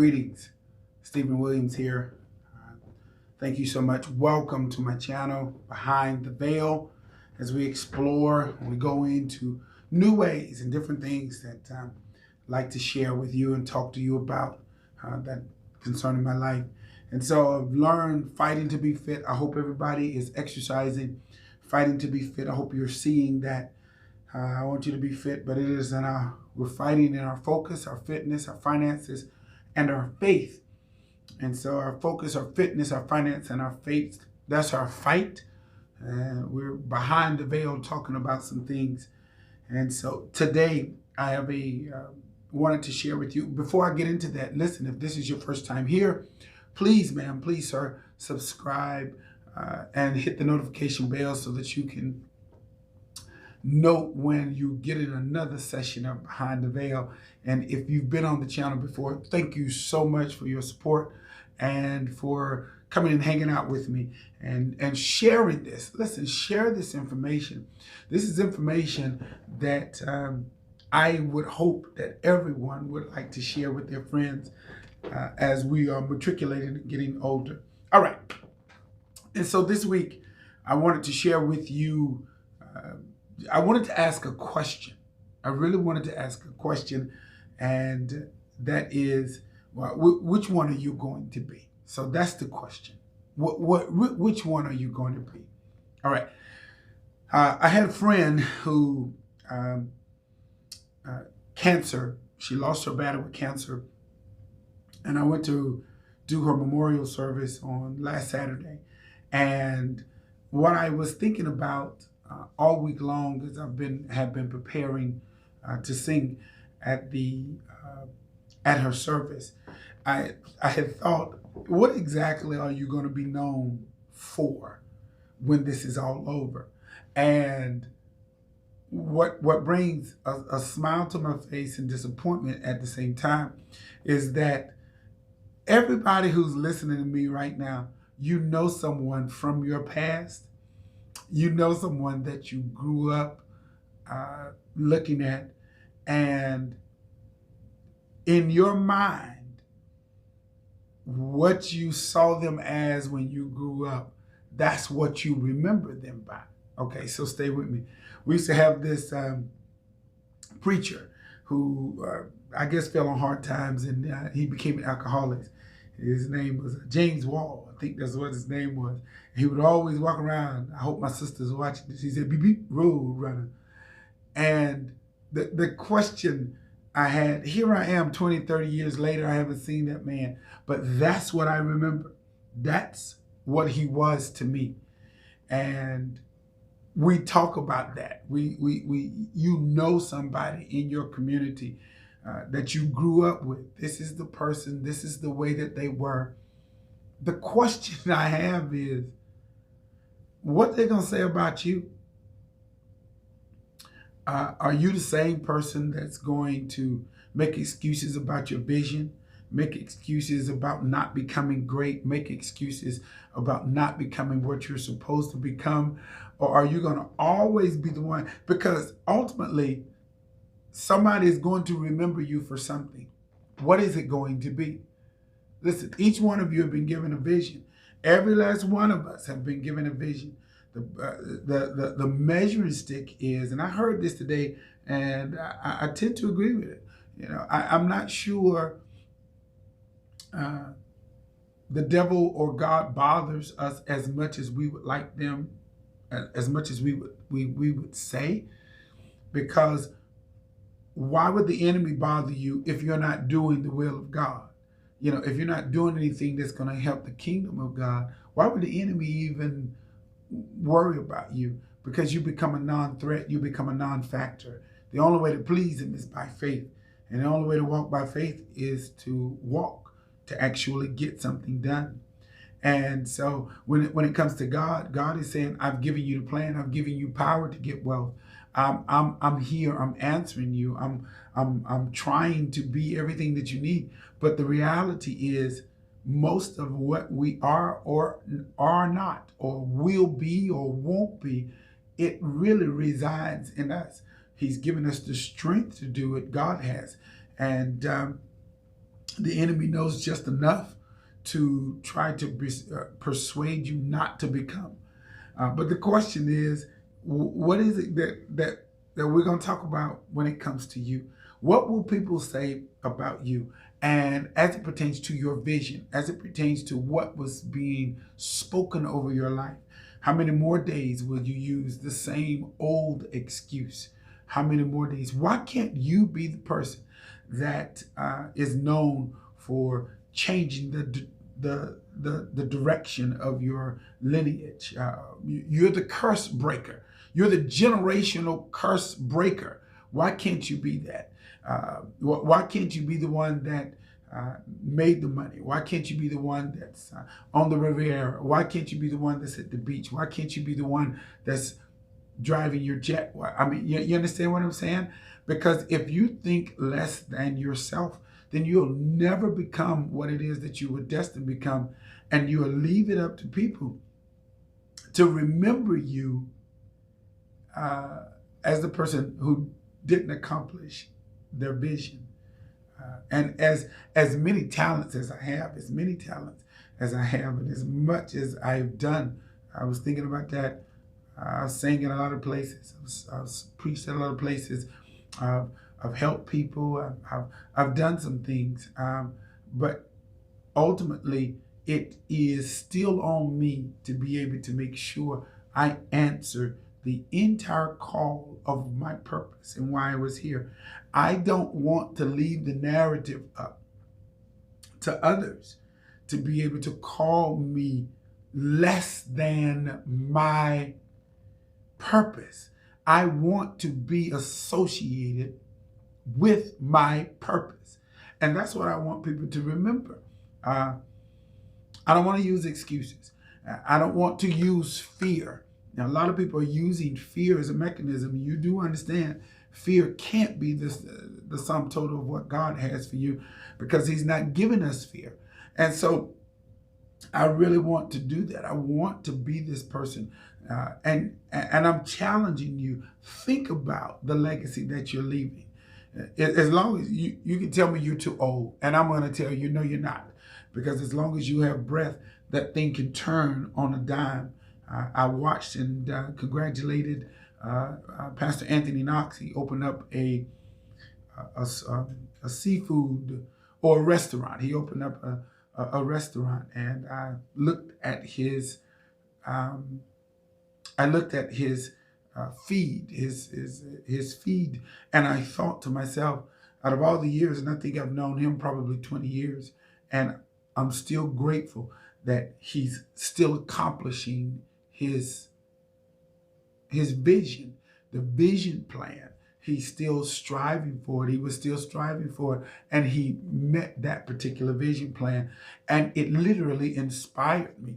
Greetings, Stephen Williams here. Thank you so much. Welcome to my channel, Behind the Veil, as we explore and we go into new ways and different things that I'd like to share with you and talk to you about that concerning my life. And so I've learned fighting to be fit. I hope everybody is exercising, fighting to be fit. I hope you're seeing that. I want you to be fit, but it is we're fighting in our focus, our fitness, our finances, and our faith. And so our focus, our fitness, our finance, and our faith, that's our fight. And we're behind the veil talking about some things. And so today I have wanted to share with you. Before I get into that, listen, if this is your first time here, please, ma'am, please, sir, subscribe and hit the notification bell so that you can note when you get in another session of Behind the Veil. And if you've been on the channel before, thank you so much for your support and for coming and hanging out with me and sharing this. Listen, share this information. This is information that I would hope that everyone would like to share with their friends as we are matriculating and getting older. All right. And so this week, I wanted to share with you I wanted to ask a question. I really wanted to ask a question, and that is, well, which one are you going to be? So that's the question. Which one are you going to be? All right. I had a friend who cancer. She lost her battle with cancer, and I went to do her memorial service on last Saturday, and what I was thinking about all week long as have been preparing to sing at her service, I had thought, what exactly are you going to be known for when this is all over? And what brings a smile to my face and disappointment at the same time is that everybody who's listening to me right now, you know someone from your past. You know someone that you grew up looking at, and in your mind, what you saw them as when you grew up, that's what you remember them by. Okay, so stay with me. We used to have this preacher who I guess fell on hard times, and he became an alcoholic. His name was James Wall. I think that's what his name was. He would always walk around. I hope my sister's watching this. He said, beep, beep, road runner. And the question I had, here I am 20, 30 years later, I haven't seen that man. But that's what I remember. That's what he was to me. And we talk about that. You know somebody in your community that you grew up with. This is the person, this is the way that they were. The question I have is, what they gonna say about you? Are you the same person that's going to make excuses about your vision, make excuses about not becoming great, make excuses about not becoming what you're supposed to become? Or are you gonna always be the one? Because ultimately, somebody is going to remember you for something. What is it going to be? Listen, each one of you have been given a vision. Every last one of us have been given a vision. The measuring stick is, and I heard this today, and I tend to agree with it. You know, I'm not sure the devil or God bothers us as much as we would like them, as much as we would say, because why would the enemy bother you if you're not doing the will of God? You know, if you're not doing anything that's going to help the kingdom of God, why would the enemy even worry about you? Because you become a non-threat, you become a non-factor. The only way to please him is by faith. And the only way to walk by faith is to walk, to actually get something done. And so when it comes to God, God is saying, I've given you the plan, I've given you power to get wealth. I'm here, I'm answering you, I'm trying to be everything that you need. But the reality is, most of what we are or are not, or will be or won't be, it really resides in us. He's given us the strength to do it, God has. And The enemy knows just enough to try to persuade you not to become. But the question is, what is it that we're going to talk about when it comes to you? What will people say about you? And as it pertains to your vision, as it pertains to what was being spoken over your life, how many more days will you use the same old excuse? How many more days? Why can't you be the person that is known for changing the direction of your lineage? You're the curse breaker. You're the generational curse breaker. Why can't you be that? Why can't you be the one that made the money? Why can't you be the one that's on the Riviera? Why can't you be the one that's at the beach? Why can't you be the one that's driving your jet? I mean, you understand what I'm saying? Because if you think less than yourself, then you'll never become what it is that you were destined to become. And you'll leave it up to people to remember you as the person who didn't accomplish their vision. And as many talents as I have, and as much as I've done, I was thinking about that. I sang in a lot of places. I was preached at a lot of places. I've helped people. I've done some things. But ultimately, it is still on me to be able to make sure I answer the entire call of my purpose and why I was here. I don't want to leave the narrative up to others to be able to call me less than my purpose. I want to be associated with my purpose. And that's what I want people to remember. I don't want to use excuses. I don't want to use fear. Now, a lot of people are using fear as a mechanism. You do understand fear can't be the sum total of what God has for you, because he's not giving us fear. And so I really want to do that. I want to be this person. And I'm challenging you. Think about the legacy that you're leaving. As long as you can tell me you're too old, and I'm going to tell you, no, you're not. Because as long as you have breath, that thing can turn on a dime. I watched and congratulated Pastor Anthony Knox. He opened up a seafood or a restaurant. He opened up a restaurant, and I looked at his feed, his feed, and I thought to myself, out of all the years, and I think I've known him probably 20 years, and I'm still grateful that he's still accomplishing his vision, the vision plan. He's still striving for it. He was still striving for it, and he met that particular vision plan. And it literally inspired me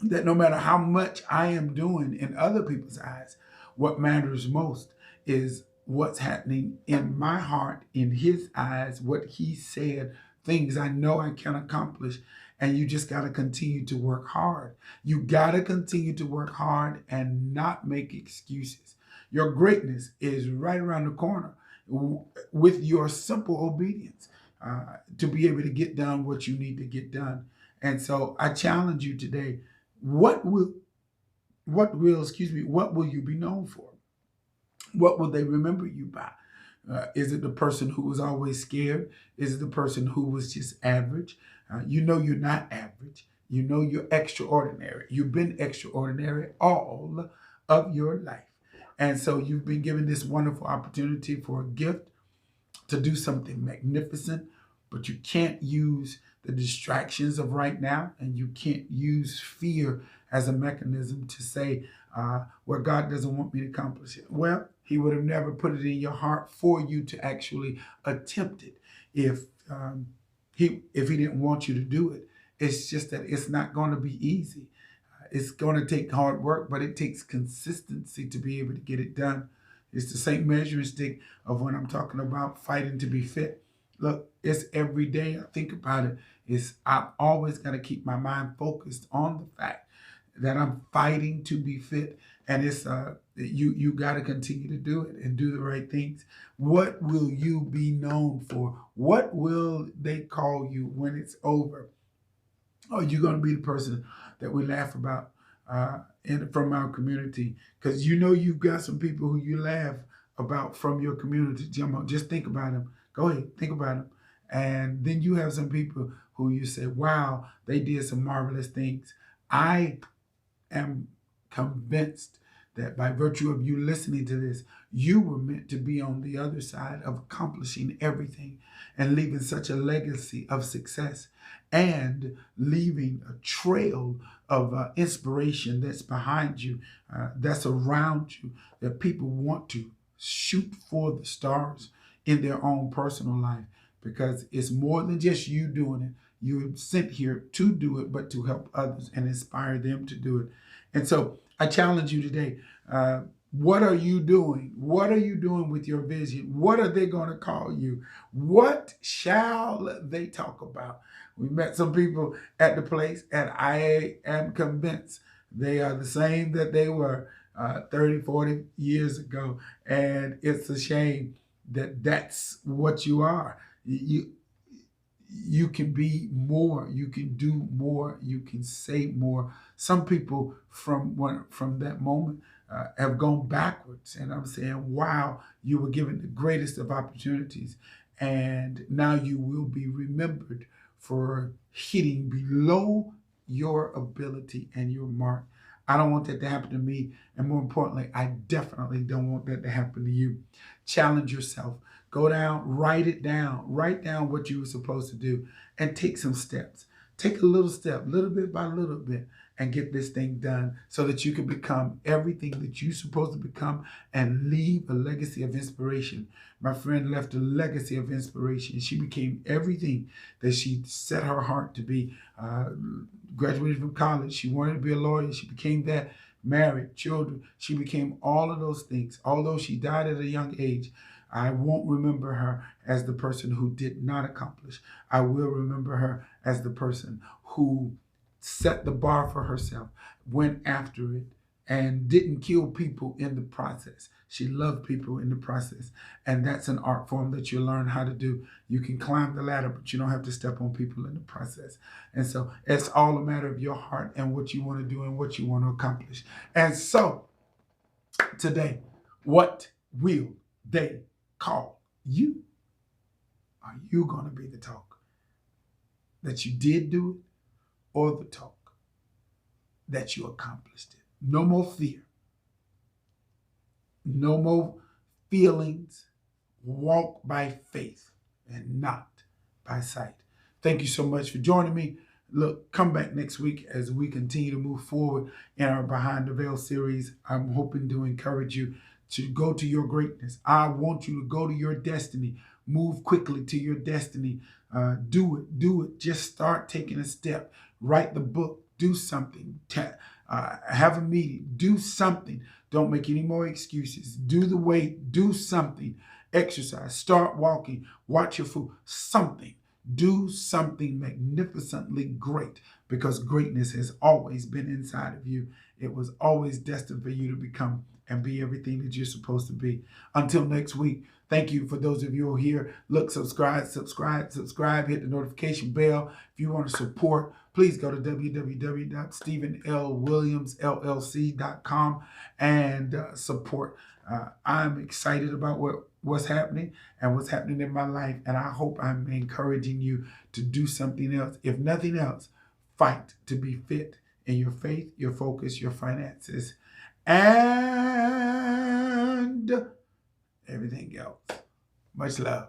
that no matter how much I am doing in other people's eyes, what matters most is what's happening in my heart, in his eyes, what he said, things I know I can accomplish. And you just got to continue to work hard. You got to continue to work hard and not make excuses. Your greatness is right around the corner with your simple obedience to be able to get done what you need to get done. And so I challenge you today. What will you be known for? What will they remember you by? Is it the person who was always scared? Is it the person who was just average? You know you're not average. You know you're extraordinary. You've been extraordinary all of your life. And so you've been given this wonderful opportunity for a gift to do something magnificent, but you can't use the distractions of right now, and you can't use fear as a mechanism to say, well, God doesn't want me to accomplish it. Well, he would have never put it in your heart for you to actually attempt it if he didn't want you to do it. It's just that it's not going to be easy. It's going to take hard work, but it takes consistency to be able to get it done. It's the same measuring stick of when I'm talking about fighting to be fit. Look, it's every day I think about it. I've always got to keep my mind focused on the fact that I'm fighting to be fit. And it's you got to continue to do it and do the right things. What will you be known for? What will they call you when it's over? Are you going to be the person that we laugh about from our community? Because you know you've got some people who you laugh about from your community. Just think about them. Go ahead, think about them. And then you have some people who you say, wow, they did some marvelous things. I am convinced that by virtue of you listening to this, you were meant to be on the other side of accomplishing everything and leaving such a legacy of success and leaving a trail of inspiration that's behind you, that's around you, that people want to shoot for the stars in their own personal life, because it's more than just you doing it. You're sent here to do it, but to help others and inspire them to do it. And so I challenge you today. What are you doing? What are you doing with your vision? What are they going to call you? What shall they talk about? We met some people at the place, and I am convinced they are the same that they were 30, 40 years ago. And it's a shame that that's what you are. You can be more, you can do more, you can say more. Some people from that moment have gone backwards, and I'm saying, wow, you were given the greatest of opportunities, and now you will be remembered for hitting below your ability and your mark. I don't want that to happen to me, and more importantly, I definitely don't want that to happen to you. Challenge yourself. Go down, write down what you were supposed to do, and take some steps. Take a little step, little bit by little bit, and get this thing done so that you can become everything that you're supposed to become and leave a legacy of inspiration. My friend left a legacy of inspiration. She became everything that she set her heart to be. Graduated from college. She wanted to be a lawyer. She became that. Married, children. She became all of those things. Although she died at a young age, I won't remember her as the person who did not accomplish. I will remember her as the person who set the bar for herself, went after it, and didn't kill people in the process. She loved people in the process. And that's an art form that you learn how to do. You can climb the ladder, but you don't have to step on people in the process. And so it's all a matter of your heart and what you want to do and what you want to accomplish. And so today, what will they call you? Are you going to be the talk that you did do it, or the talk that you accomplished it? No more fear. No more feelings. Walk by faith and not by sight. Thank you so much for joining me. Look, come back next week as we continue to move forward in our Behind the Veil series. I'm hoping to encourage you to go to your greatness. I want you to go to your destiny. Move quickly to your destiny. Do it. Just start taking a step. Write the book. Do something. Have a meeting. Do something. Don't make any more excuses. Do the weight. Do something. Exercise. Start walking. Watch your food. Something. Do something magnificently great, because greatness has always been inside of you. It was always destined for you to become and be everything that you're supposed to be. Until next week, thank you for those of you who are here. Look, subscribe, hit the notification bell. If you want to support, please go to www.stephenlwilliamsllc.com and support. I'm excited about what's happening and what's happening in my life, and I hope I'm encouraging you to do something else. If nothing else, fight to be fit in your faith, your focus, your finances, and everything else. Much love.